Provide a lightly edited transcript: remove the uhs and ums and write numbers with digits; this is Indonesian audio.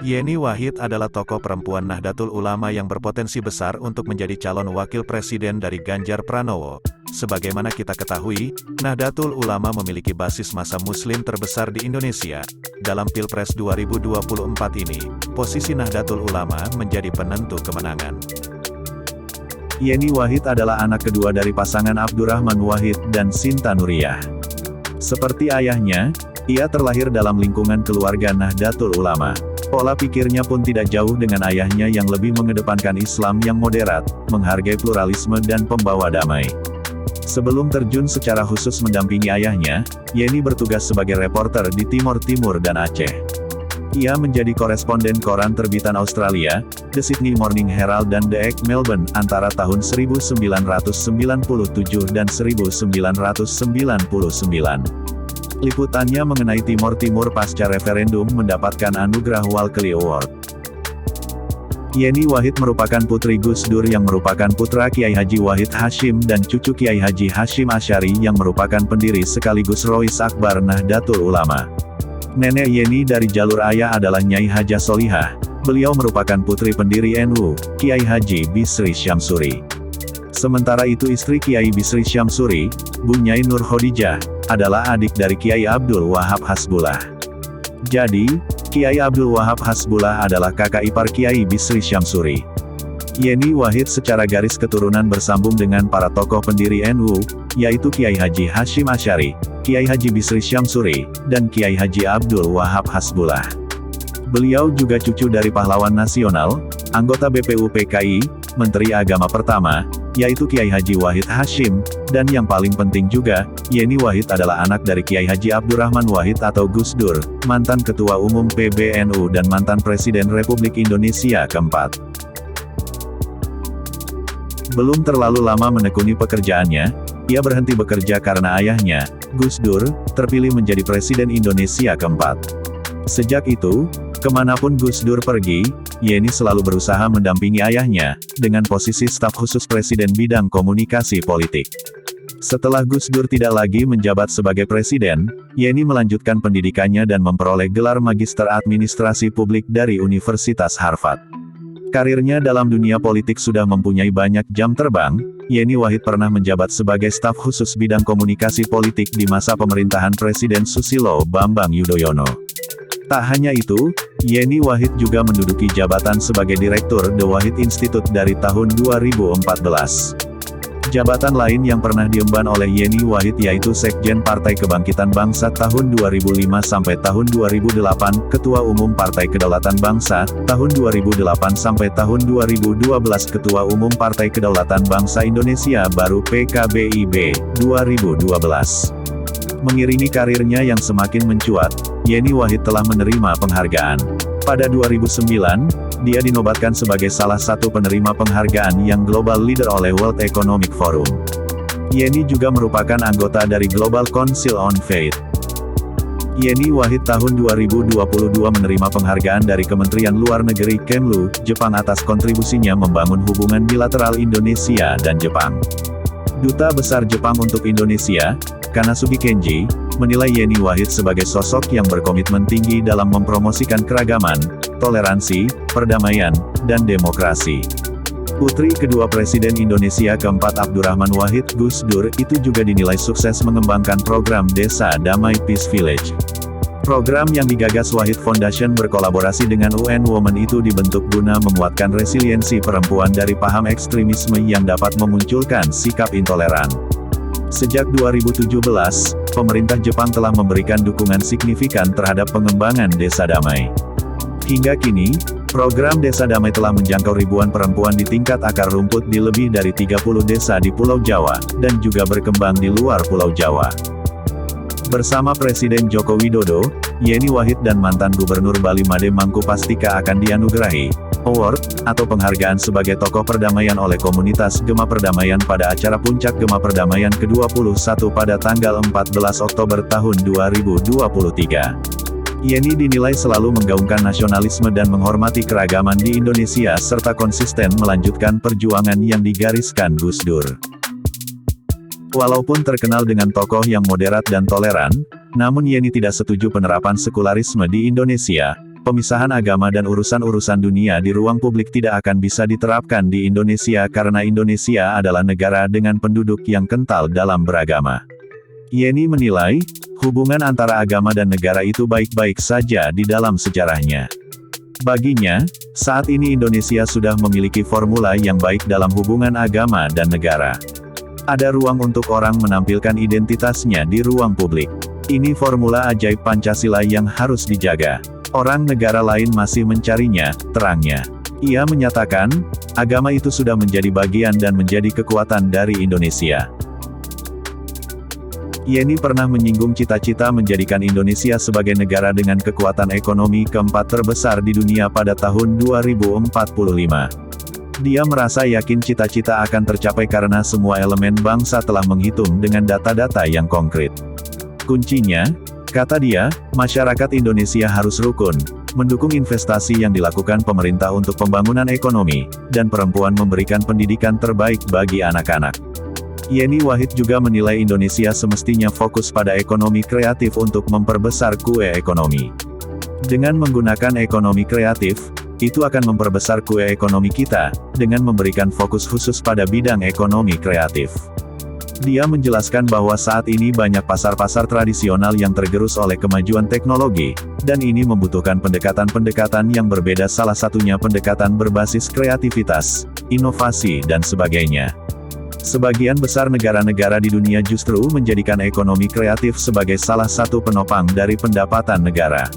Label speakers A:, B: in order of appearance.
A: Yeni Wahid adalah tokoh perempuan Nahdlatul Ulama yang berpotensi besar untuk menjadi calon wakil presiden dari Ganjar Pranowo. Sebagaimana kita ketahui, Nahdlatul Ulama memiliki basis massa muslim terbesar di Indonesia. Dalam Pilpres 2024 ini, posisi Nahdlatul Ulama menjadi penentu kemenangan.
B: Yeni Wahid adalah anak kedua dari pasangan Abdurrahman Wahid dan Sinta Nuriyah. Seperti ayahnya, ia terlahir dalam lingkungan keluarga Nahdlatul Ulama. Pola pikirnya pun tidak jauh dengan ayahnya yang lebih mengedepankan Islam yang moderat, menghargai pluralisme dan pembawa damai. Sebelum terjun secara khusus mendampingi ayahnya, Yeni bertugas sebagai reporter di Timor Timur dan Aceh. Ia menjadi koresponden koran terbitan Australia, The Sydney Morning Herald dan The Egg Melbourne antara tahun 1997 dan 1999. Liputannya mengenai Timor Timur pasca referendum mendapatkan anugerah Walkley Award. Yeni Wahid merupakan putri Gus Dur yang merupakan putra Kiai Haji Wahid Hashim dan cucu Kiai Haji Hashim Asy'ari yang merupakan pendiri sekaligus Rois Akbar Nahdlatul Ulama. Nenek Yeni dari jalur ayah adalah Nyai Hajah Solihah. Beliau merupakan putri pendiri NU, Kiai Haji Bisri Syamsuri. Sementara itu istri Kiai Bisri Syamsuri, Bu Nyai Nur Khadijah, adalah adik dari Kiai Abdul Wahab Hasbullah. Jadi, Kiai Abdul Wahab Hasbullah adalah kakak ipar Kiai Bisri Syamsuri. Yeni Wahid secara garis keturunan bersambung dengan para tokoh pendiri NU, yaitu Kiai Haji Hashim Asy'ari, Kiai Haji Bisri Syamsuri, dan Kiai Haji Abdul Wahab Hasbullah. Beliau juga cucu dari pahlawan nasional, anggota BPU PKI, Menteri Agama pertama, yaitu Kiai Haji Wahid Hashim, dan yang paling penting juga, Yeni Wahid adalah anak dari Kiai Haji Abdurrahman Wahid atau Gus Dur, mantan Ketua Umum PBNU dan mantan Presiden Republik Indonesia keempat. Belum terlalu lama menekuni pekerjaannya, ia berhenti bekerja karena ayahnya, Gus Dur, terpilih menjadi Presiden Indonesia keempat. Sejak itu, kemanapun Gus Dur pergi, Yeni selalu berusaha mendampingi ayahnya, dengan posisi staf khusus Presiden bidang komunikasi politik. Setelah Gus Dur tidak lagi menjabat sebagai presiden, Yeni melanjutkan pendidikannya dan memperoleh gelar Magister Administrasi Publik dari Universitas Harvard. Karirnya dalam dunia politik sudah mempunyai banyak jam terbang. Yeni Wahid pernah menjabat sebagai staf khusus bidang komunikasi politik di masa pemerintahan Presiden Susilo Bambang Yudhoyono. Tak hanya itu, Yeni Wahid juga menduduki jabatan sebagai Direktur The Wahid Institute dari tahun 2014. Jabatan lain yang pernah diemban oleh Yeni Wahid yaitu Sekjen Partai Kebangkitan Bangsa tahun 2005 sampai tahun 2008, Ketua Umum Partai Kedaulatan Bangsa, tahun 2008 sampai tahun 2012 Ketua Umum Partai Kedaulatan Bangsa Indonesia Baru PKBIB, 2012. Mengiringi karirnya yang semakin mencuat, Yeni Wahid telah menerima penghargaan. Pada 2009, dia dinobatkan sebagai salah satu penerima penghargaan yang Global Leader oleh World Economic Forum. Yeni juga merupakan anggota dari Global Council on Faith. Yeni Wahid tahun 2022 menerima penghargaan dari Kementerian Luar Negeri Kemlu, Jepang atas kontribusinya membangun hubungan bilateral Indonesia dan Jepang. Duta Besar Jepang untuk Indonesia, Kanasugi Kenji, menilai Yeni Wahid sebagai sosok yang berkomitmen tinggi dalam mempromosikan keragaman, toleransi, perdamaian, dan demokrasi. Putri kedua Presiden Indonesia keempat Abdurrahman Wahid, Gus Dur, itu juga dinilai sukses mengembangkan program Desa Damai Peace Village. Program yang digagas Wahid Foundation berkolaborasi dengan UN Women itu dibentuk guna menguatkan resiliensi perempuan dari paham ekstremisme yang dapat memunculkan sikap intoleran. Sejak 2017, pemerintah Jepang telah memberikan dukungan signifikan terhadap pengembangan Desa Damai. Hingga kini, program Desa Damai telah menjangkau ribuan perempuan di tingkat akar rumput di lebih dari 30 desa di Pulau Jawa, dan juga berkembang di luar Pulau Jawa. Bersama Presiden Joko Widodo, Yeni Wahid dan mantan Gubernur Bali Made Mangkupastika akan dianugerahi Award, atau penghargaan sebagai tokoh perdamaian oleh komunitas Gema Perdamaian pada acara Puncak Gema Perdamaian ke-21 pada tanggal 14 Oktober tahun 2023. Yeni dinilai selalu menggaungkan nasionalisme dan menghormati keragaman di Indonesia serta konsisten melanjutkan perjuangan yang digariskan Gus Dur. Walaupun terkenal dengan tokoh yang moderat dan toleran, namun Yeni tidak setuju penerapan sekularisme di Indonesia. pemisahan agama dan urusan-urusan dunia di ruang publik tidak akan bisa diterapkan di Indonesia karena Indonesia adalah negara dengan penduduk yang kental dalam beragama. Yeni menilai, hubungan antara agama dan negara itu baik-baik saja di dalam sejarahnya. Baginya, saat ini Indonesia sudah memiliki formula yang baik dalam hubungan agama dan negara. Ada ruang untuk orang menampilkan identitasnya di ruang publik. Ini formula ajaib Pancasila yang harus dijaga. Orang negara lain masih mencarinya, terangnya. Ia menyatakan, agama itu sudah menjadi bagian dan menjadi kekuatan dari Indonesia. Yeni pernah menyinggung cita-cita menjadikan Indonesia sebagai negara dengan kekuatan ekonomi keempat terbesar di dunia pada tahun 2045. Dia merasa yakin cita-cita akan tercapai karena semua elemen bangsa telah menghitung dengan data-data yang konkret. Kuncinya, kata dia, masyarakat Indonesia harus rukun, mendukung investasi yang dilakukan pemerintah untuk pembangunan ekonomi, dan perempuan memberikan pendidikan terbaik bagi anak-anak. Yeni Wahid juga menilai Indonesia semestinya fokus pada ekonomi kreatif untuk memperbesar kue ekonomi. Dengan menggunakan ekonomi kreatif, itu akan memperbesar kue ekonomi kita, dengan memberikan fokus khusus pada bidang ekonomi kreatif. Dia menjelaskan bahwa saat ini banyak pasar-pasar tradisional yang tergerus oleh kemajuan teknologi, dan ini membutuhkan pendekatan-pendekatan yang berbeda, salah satunya pendekatan berbasis kreativitas, inovasi dan sebagainya. Sebagian besar negara-negara di dunia justru menjadikan ekonomi kreatif sebagai salah satu penopang dari pendapatan negara.